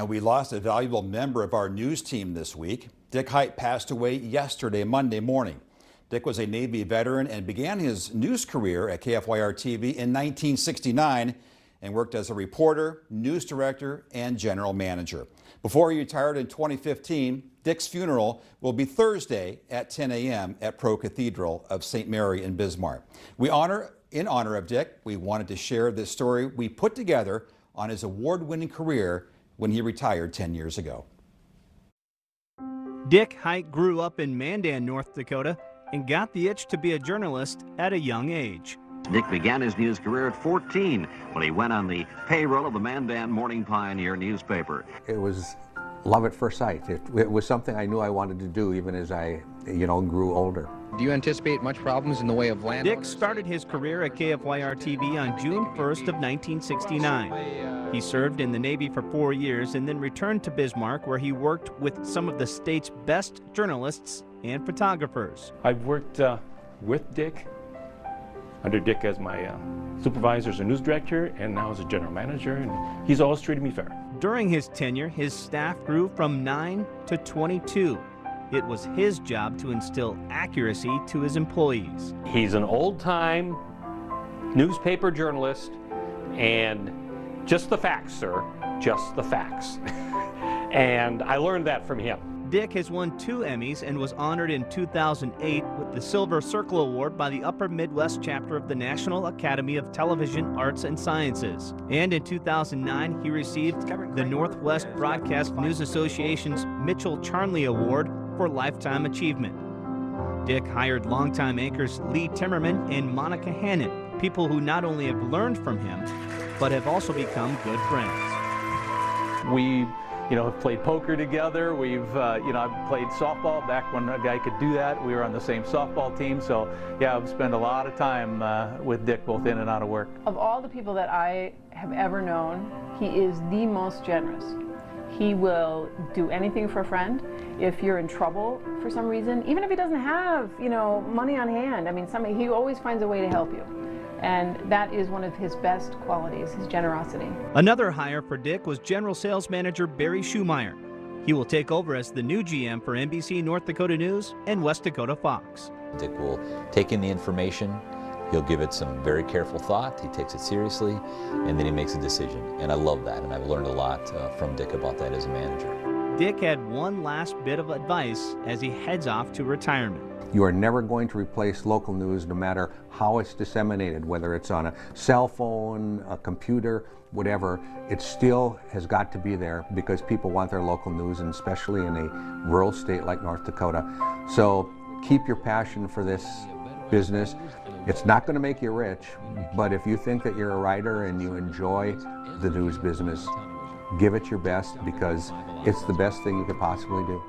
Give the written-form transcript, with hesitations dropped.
And we lost a valuable member of our news team this week. Dick Heidt passed away yesterday, Monday morning. Dick was a Navy veteran and began his news career at KFYR-TV in 1969 and worked as a reporter, news director, and general manager. Before he retired in 2015, Dick's funeral will be Thursday at 10 a.m. at Pro Cathedral of St. Mary in Bismarck. In honor of Dick, we wanted to share this story we put together on his award-winning career when he retired 10 years ago. Dick Heidt grew up in Mandan, North Dakota, and got the itch to be a journalist at a young age. Dick began his news career at 14 when he went on the payroll of the Mandan Morning Pioneer newspaper. It was love at first sight. It was something I knew I wanted to do even as I, grew older. Do you anticipate much problems in the way of land? Dick started his career at KFYR-TV on June 1st of 1969. He served in the Navy for 4 years and then returned to Bismarck, where he worked with some of the state's best journalists and photographers. I've worked with Dick, under Dick as my supervisor as a news director, and now as a general manager, and he's always treated me fair. During his tenure, his staff grew from 9 to 22. It was his job to instill accuracy to his employees. He's an old-time newspaper journalist, and just the facts, sir, just the facts. And I learned that from him. Dick has won 2 Emmys and was honored in 2008 with the Silver Circle Award by the Upper Midwest chapter of the National Academy of Television Arts and Sciences. And in 2009, he received the Northwest Broadcast News Association's Mitchell Charnley Award for Lifetime Achievement. Dick hired longtime anchors Lee Timmerman and Monica Hannon, people who not only have learned from him, but have also become good friends. We have played poker together. I've played softball back when a guy could do that. We were on the same softball team. So yeah, I've spent a lot of time with Dick, both in and out of work. Of all the people that I have ever known, he is the most generous. He will do anything for a friend. If you're in trouble for some reason, even if he doesn't have, money on hand, he always finds a way to help you. And that is one of his best qualities, his generosity. Another hire for Dick was General Sales Manager Barry Schumeyer. He will take over as the new GM for NBC North Dakota News and West Dakota Fox. Dick will take in the information, he'll give it some very careful thought, he takes it seriously, and then he makes a decision. And I love that, and I've learned a lot from Dick about that as a manager. Dick had one last bit of advice as he heads off to retirement. You are never going to replace local news, no matter how it's disseminated, whether it's on a cell phone, a computer, whatever. It still has got to be there because people want their local news, and especially in a rural state like North Dakota. So keep your passion for this business. It's not going to make you rich, but if you think that you're a writer and you enjoy the news business, give it your best, because it's the best thing you could possibly do.